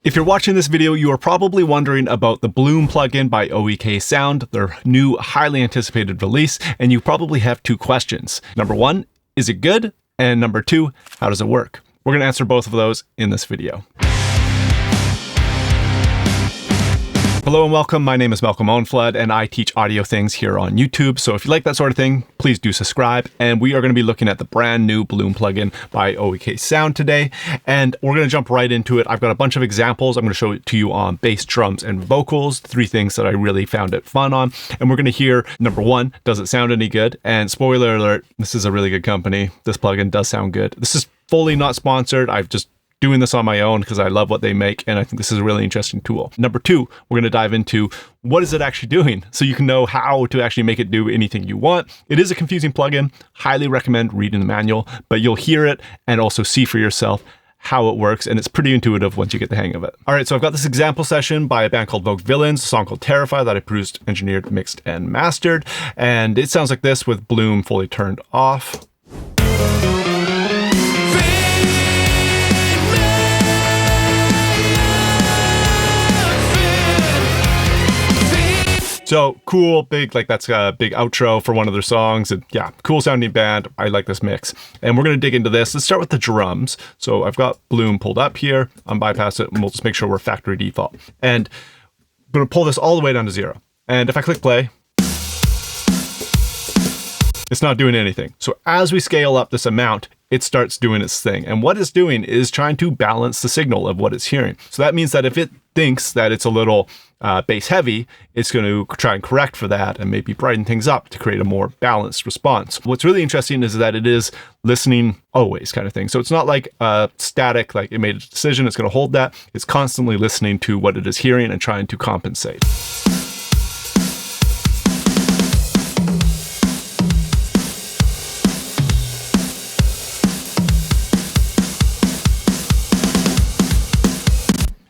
If you're watching this video, you are probably wondering about the Bloom plugin by Oeksound, their new highly anticipated release, and you probably have two questions. Number one, is it good? And number two, how does it work? We're going to answer both of those in this video. Hello and welcome. My name is Owen-Flood and I teach audio things here on YouTube. So if you like that sort of thing, please do subscribe. And we are going to be looking at the brand new Bloom plugin by Oeksound today. And we're going to jump right into it. I've got a bunch of examples. I'm going to show it to you on bass, drums, and vocals. Three things that I really found it fun on. And we're going to hear, number one, does it sound any good? And spoiler alert, this is a really good company. This plugin does sound good. This is fully not sponsored. I've just doing this on my own because I love what they make, and I think this is a really interesting tool. Number two, we're going to dive into what is it actually doing, so you can know how to actually make it do anything you want. It is a confusing plugin. Highly recommend reading the manual, but you'll hear it and also see for yourself how it works, and it's pretty intuitive once you get the hang of it. All right, so I've got this example session by a band called Vogue, a song called Terrify that I produced, engineered, mixed, and mastered, and it sounds like this with Bloom fully turned off. So cool, big, like that's a big outro for one of their songs. And yeah, cool sounding band. I like this mix. And we're going to dig into this. Let's start with the drums. So I've got Bloom pulled up here, unbypass it, and we'll just make sure we're factory default. And I'm going to pull this all the way down to 0. And if I click play, it's not doing anything. So as we scale up this amount, it starts doing its thing. And what it's doing is trying to balance the signal of what it's hearing. So that means that if it thinks that it's a little bass heavy, it's going to try and correct for that and maybe brighten things up to create a more balanced response. What's really interesting is that it is listening always kind of thing. So it's not like static, like it made a decision, it's going to hold that. It's constantly listening to what it is hearing and trying to compensate.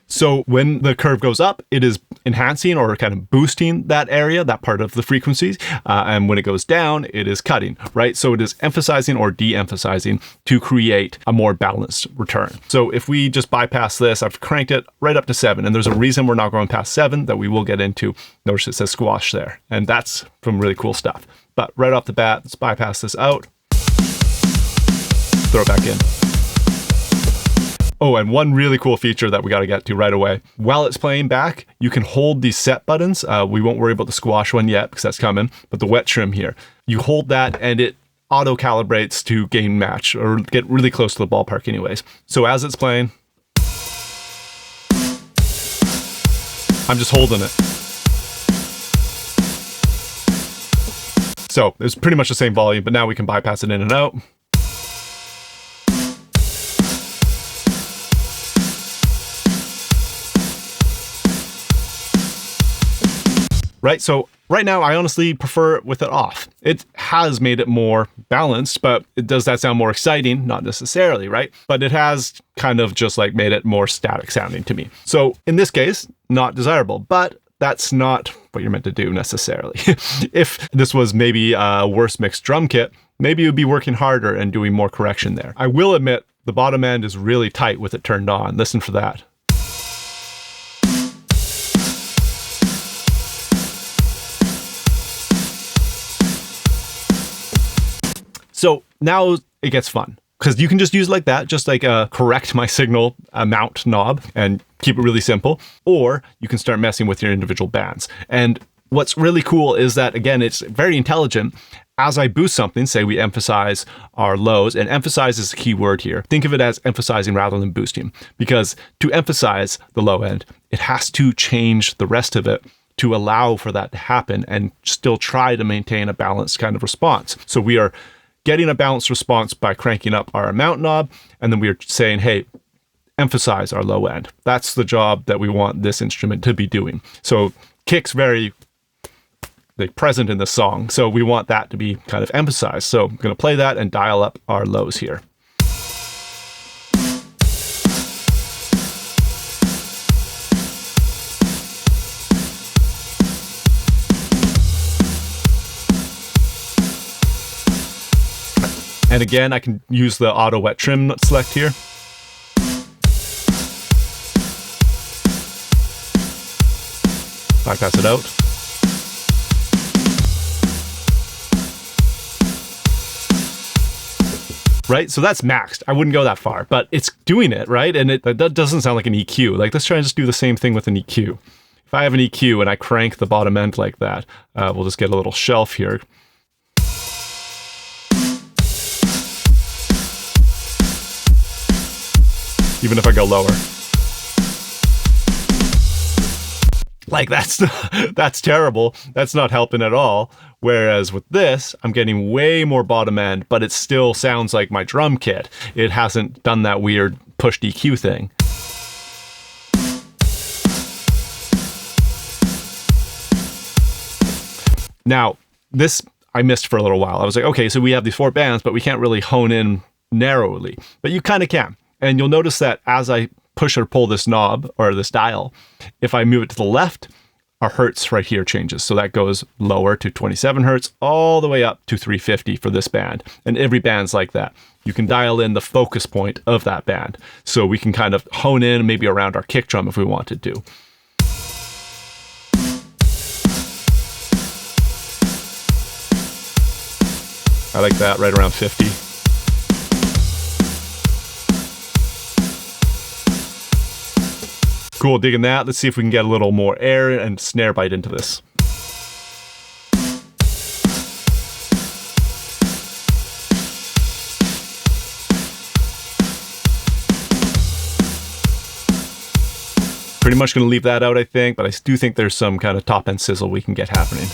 So when the curve goes up, it is enhancing or kind of boosting that area, that part of the frequencies. And when it goes down, it is cutting, right? So it is emphasizing or de-emphasizing to create a more balanced return. So if we just bypass this, I've cranked it right up to 7. And there's a reason we're not going past 7 that we will get into. Notice it says squash there. And that's some really cool stuff. But right off the bat, let's bypass this out. Throw it back in. Oh, and one really cool feature that we got to get to right away. While it's playing back, you can hold these set buttons. We won't worry about the squash one yet because that's coming, but the wet trim here. You hold that and it auto-calibrates to gain match or get really close to the ballpark anyways. So as it's playing, I'm just holding it. So it's pretty much the same volume, but now we can bypass it in and out. Right, so right now I honestly prefer it with it off. It has made it more balanced, but does that sound more exciting? Not necessarily, right? But it has kind of just like made it more static sounding to me. So in this case, not desirable, but that's not what you're meant to do necessarily. If this was maybe a worse mixed drum kit, maybe you'd be working harder and doing more correction there. I will admit the bottom end is really tight with it turned on. Listen for that. So now it gets fun because you can just use it like that, just like a correct my signal amount knob and keep it really simple. Or you can start messing with your individual bands. And what's really cool is that, again, it's very intelligent. As I boost something, say we emphasize our lows, and emphasize is the key word here. Think of it as emphasizing rather than boosting, because to emphasize the low end, it has to change the rest of it to allow for that to happen and still try to maintain a balanced kind of response. So we are getting a balanced response by cranking up our amount knob, and then we're saying, hey, emphasize our low end. That's the job that we want this instrument to be doing. So kick's very present in the song, so we want that to be kind of emphasized. So I'm going to play that and dial up our lows here. And again, I can use the auto wet trim select here. Bypass it out. Right? So that's maxed. I wouldn't go that far, but it's doing it, right? And that doesn't sound like an EQ. Like, let's try and just do the same thing with an EQ. If I have an EQ and I crank the bottom end like that, we'll just get a little shelf here. Even if I go lower. Like, that's terrible. That's not helping at all. Whereas with this, I'm getting way more bottom end, but it still sounds like my drum kit. It hasn't done that weird push EQ thing. Now, this I missed for a little while. I was like, okay, so we have these 4 bands, but we can't really hone in narrowly. But you kind of can. And you'll notice that as I push or pull this knob or this dial, if I move it to the left, our hertz right here changes. So that goes lower to 27 hertz, all the way up to 350 for this band. And every band's like that. You can dial in the focus point of that band. So we can kind of hone in maybe around our kick drum if we wanted to. I like that, right around 50. Cool, digging that. Let's see if we can get a little more air and snare bite into this. Pretty much going to leave that out, I think, but I do think there's some kind of top end sizzle we can get happening.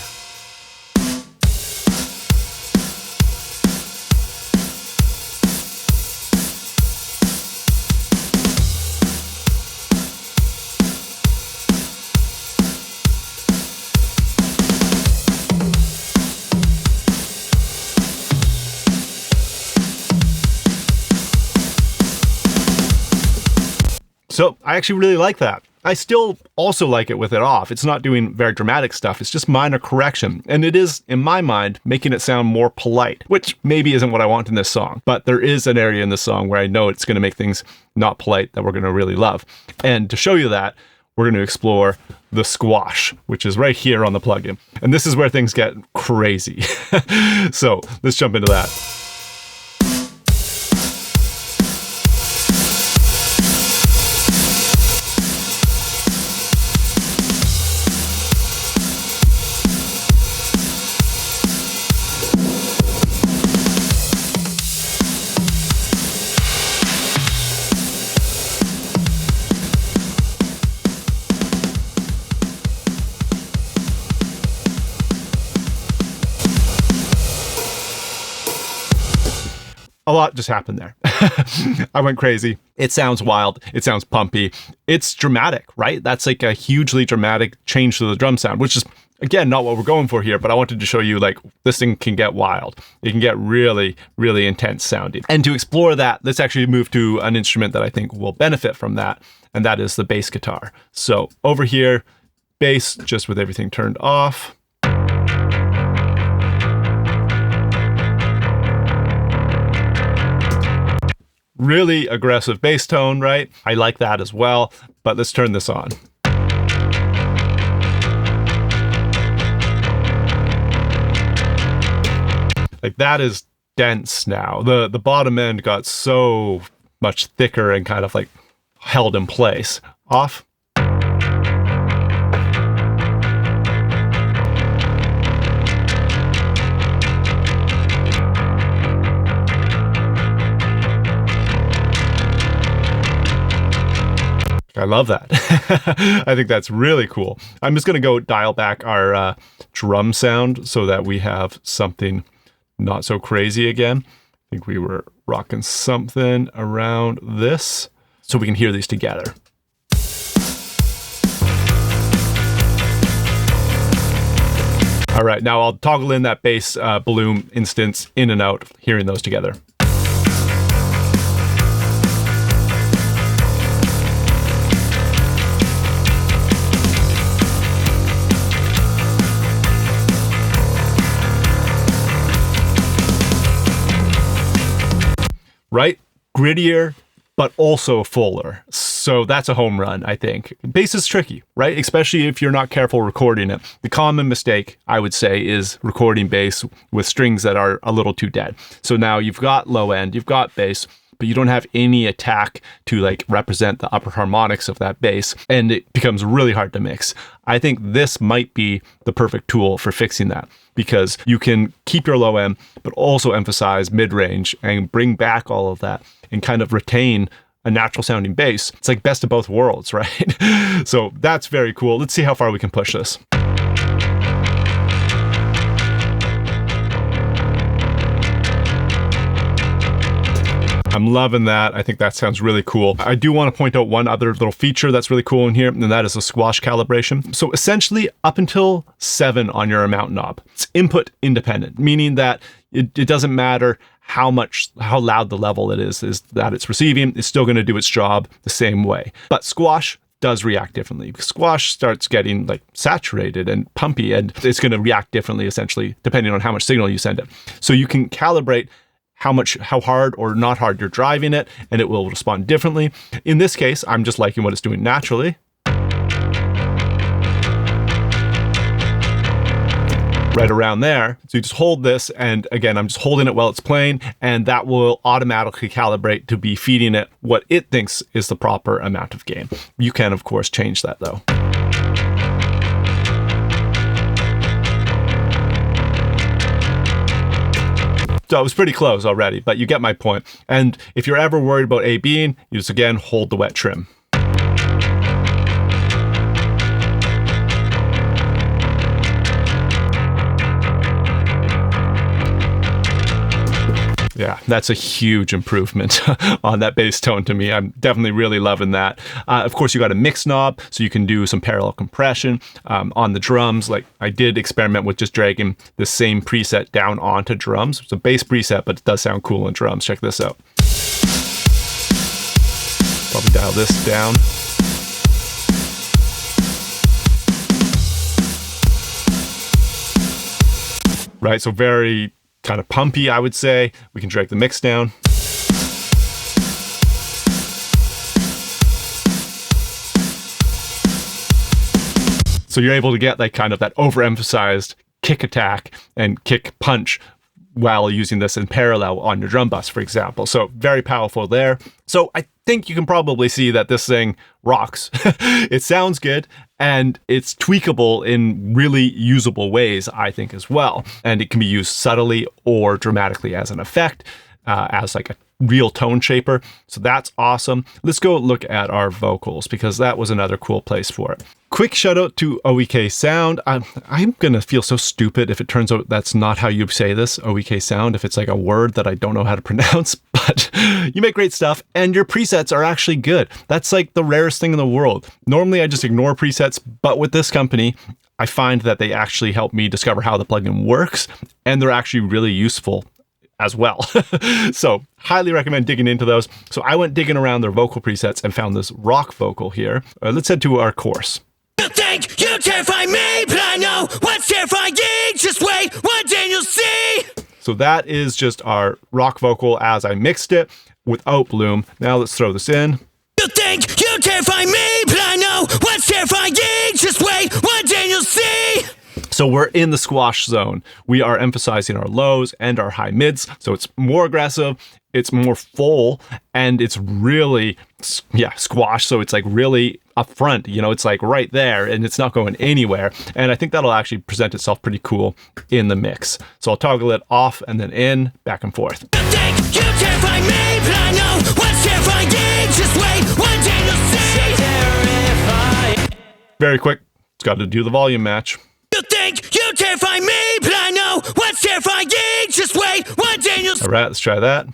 So I actually really like that. I still also like it with it off. It's not doing very dramatic stuff. It's just minor correction. And it is, in my mind, making it sound more polite, which maybe isn't what I want in this song. But there is an area in this song where I know it's going to make things not polite that we're going to really love. And to show you that, we're going to explore the squash, which is right here on the plugin. And this is where things get crazy. So let's jump into that. A lot just happened there. I went crazy. It sounds wild. It sounds pumpy. It's dramatic, right? That's like a hugely dramatic change to the drum sound, which is, again, not what we're going for here, but I wanted to show you, like, this thing can get wild. It can get really, really intense sounding. And to explore that, let's actually move to an instrument that I think will benefit from that, and that is the bass guitar. So over here, bass, just with everything turned off. Really aggressive bass tone, right? I like that as well, but let's turn this on. Like, that is dense now. The bottom end got so much thicker and kind of like held in place. Off. I love that. I think that's really cool. I'm just going to go dial back our drum sound so that we have something not so crazy again. I think we were rocking something around this so we can hear these together. All right, now I'll toggle in that bass balloon instance in and out, hearing those together. Right? Grittier, but also fuller. So that's a home run, I think. Bass is tricky, right? Especially if you're not careful recording it. The common mistake, I would say, is recording bass with strings that are a little too dead. So now you've got low end, you've got bass, but you don't have any attack to like represent the upper harmonics of that bass, and it becomes really hard to mix. I think this might be the perfect tool for fixing that, because you can keep your low end, but also emphasize mid-range and bring back all of that and kind of retain a natural sounding bass. It's like best of both worlds, right? So that's very cool. Let's see how far we can push this. I'm loving that. I think that sounds really cool. I do want to point out one other little feature that's really cool in here, and that is the squash calibration. So essentially up until 7 on your amount knob, it's input independent, meaning that it doesn't matter how loud the level it is that it's receiving. It's still going to do its job the same way. But squash does react differently. Squash starts getting like saturated and pumpy, and it's going to react differently essentially depending on how much signal you send it. So you can calibrate how hard or not hard you're driving it, and it will respond differently. In this case, I'm just liking what it's doing naturally. Right around there. So you just hold this, and again, I'm just holding it while it's playing, and that will automatically calibrate to be feeding it what it thinks is the proper amount of gain. You can, of course, change that though. So it was pretty close already, but you get my point. And if you're ever worried about A-Bing, you just again hold the wet trim. Yeah, that's a huge improvement on that bass tone to me. I'm definitely really loving that. Of course, you got a mix knob, so you can do some parallel compression on the drums. Like I did experiment with just dragging the same preset down onto drums. It's a bass preset, but it does sound cool on drums. Check this out. Probably dial this down. Right, so very kind of pumpy, I would say. We can drag the mix down. So you're able to get like kind of that overemphasized kick attack and kick punch while using this in parallel on your drum bus, for example. So very powerful there. So I think you can probably see that this thing rocks. It sounds good, and it's tweakable in really usable ways, I think, as well. And it can be used subtly or dramatically as an effect, as like a real tone shaper. So that's awesome. Let's go look at our vocals, because that was another cool place for it. Quick shout out to Oeksound. I'm gonna feel so stupid if it turns out that's not how you say this, Oeksound, if it's like a word that I don't know how to pronounce, but you make great stuff and your presets are actually good. That's like the rarest thing in the world. Normally I just ignore presets, but with this company, I find that they actually help me discover how the plugin works, and they're actually really useful as well. So highly recommend digging into those. So I went digging around their vocal presets and found this rock vocal here. Let's head to our course. You think you terrify me, but I know what's terrifying. Just wait, one day you'll see. So that is just our rock vocal as I mixed it without Bloom. Now let's throw this in. You think you terrify me, but I know what's terrifying. Just wait, one day you'll see. So we're in the squash zone. We are emphasizing our lows and our high mids. So it's more aggressive, it's more full, and it's really, squash. So it's like really up front, it's like right there, and it's not going anywhere. And I think that'll actually present itself pretty cool in the mix. So I'll toggle it off and then in, back and forth. You think you terrify me, but I know what's terrifying. Just wait, one day you'll see. Terrify. Very quick. It's got to do the volume match. You think you terrify me, but I know what's terrifying. Just wait, one day you'll see. All right, let's try that. You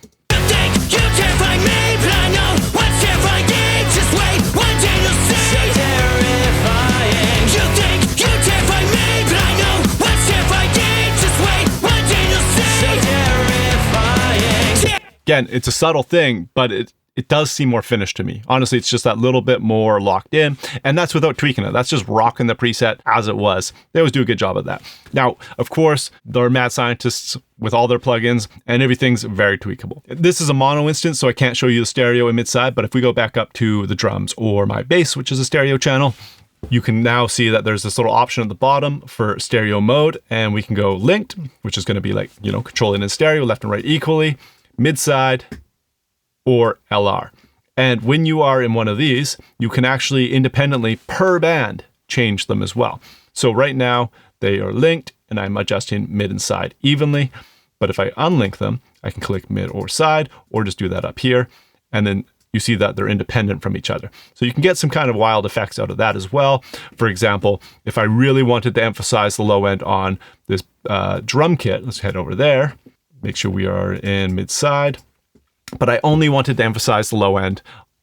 think you terrify me, but I know what's terrifying. Just wait, one day you'll see. Terrifying. You think you terrify me, but I know what's terrifying. Just wait, one day you'll see. Terrifying. Again, it's a subtle thing, but it does seem more finished to me. Honestly, it's just that little bit more locked in, and that's without tweaking it. That's just rocking the preset as it was. They always do a good job of that. Now, of course, they're mad scientists with all their plugins, and everything's very tweakable. This is a mono instance, so I can't show you the stereo and mid-side, but if we go back up to the drums or my bass, which is a stereo channel, you can now see that there's this little option at the bottom for stereo mode, and we can go linked, which is going to be like, controlling in stereo, left and right equally, mid-side, or LR. And when you are in one of these, you can actually independently per band change them as well. So right now they are linked and I'm adjusting mid and side evenly. But if I unlink them, I can click mid or side, or just do that up here. And then you see that they're independent from each other. So you can get some kind of wild effects out of that as well. For example, if I really wanted to emphasize the low end on this drum kit, let's head over there, make sure we are in mid side. But I only wanted to emphasize the low end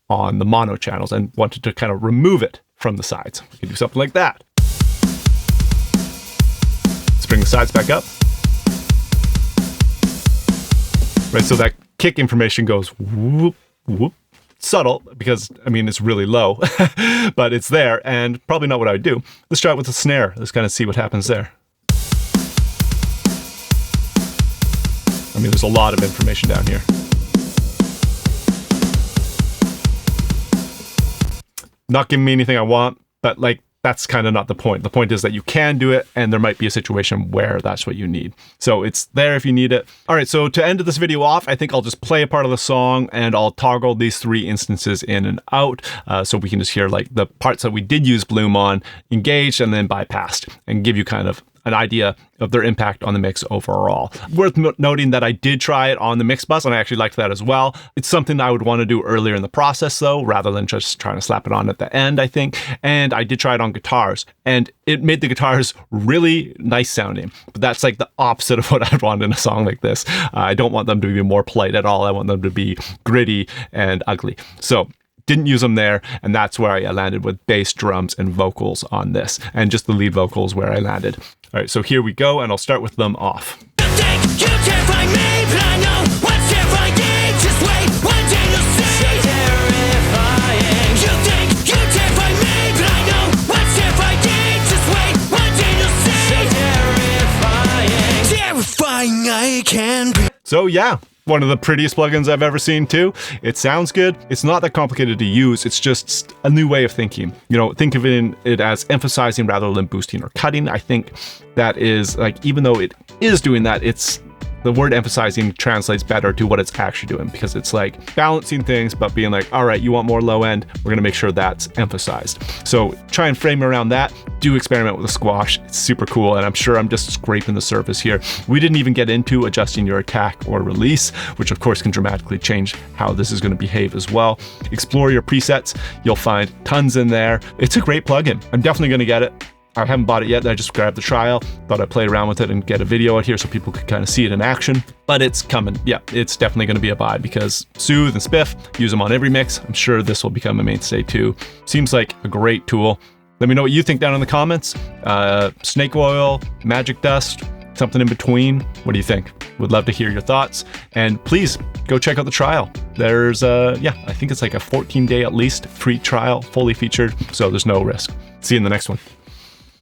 on the mono channels and wanted to kind of remove it from the sides. We can do something like that. Let's bring the sides back up. Right, so that kick information goes whoop, whoop. Subtle, because, it's really low, but it's there, and probably not what I would do. Let's try it with the snare. Let's kind of see what happens there. There's a lot of information down here. Not giving me anything I want, but that's kind of not the point. The point is that you can do it, and there might be a situation where that's what you need. So it's there if you need it. All right, so to end this video off, I think I'll just play a part of the song and I'll toggle these 3 instances in and out so we can just hear the parts that we did use Bloom on engaged and then bypassed, and give you kind of an idea of their impact on the mix overall. Worth noting that I did try it on the mix bus, and I actually liked that as well. It's something I would want to do earlier in the process though, rather than just trying to slap it on at the end, I think. And I did try it on guitars, and it made the guitars really nice sounding. But that's the opposite of what I'd want in a song like this. I don't want them to be more polite at all. I want them to be gritty and ugly. So didn't use them there, and that's where I landed with bass, drums, and vocals on this, and just the lead vocals where I landed. All right, so here we go, and I'll start with them off. You think you terrify me, but I know what's terrifying. Just wait, one day you'll see. So terrifying. You think you terrify me, but I know what's terrifying. Just wait, one day you'll see. So terrifying. Terrifying I can be. So yeah, one of the prettiest plugins I've ever seen too. It sounds good. It's not that complicated to use. It's just a new way of thinking. Think of it as emphasizing rather than boosting or cutting. I think that is even though it is doing that, the word emphasizing translates better to what it's actually doing, because it's balancing things, but being all right, you want more low end, we're going to make sure that's emphasized. So try and frame around that. Do experiment with the squash. It's super cool, and I'm sure I'm just scraping the surface here. We didn't even get into adjusting your attack or release, which of course can dramatically change how this is going to behave as well. Explore your presets. You'll find tons in there. It's a great plugin. I'm definitely going to get it. I haven't bought it yet. I just grabbed the trial, thought I'd play around with it and get a video out here so people could kind of see it in action. But it's coming. Yeah, it's definitely going to be a buy, because Soothe and Spiff use them on every mix. I'm sure this will become a mainstay too. Seems like a great tool. Let me know what you think down in the comments. Snake oil, magic dust, something in between. What do you think? Would love to hear your thoughts. And please go check out the trial. There's I think it's a 14-day at least free trial, fully featured. So there's no risk. See you in the next one.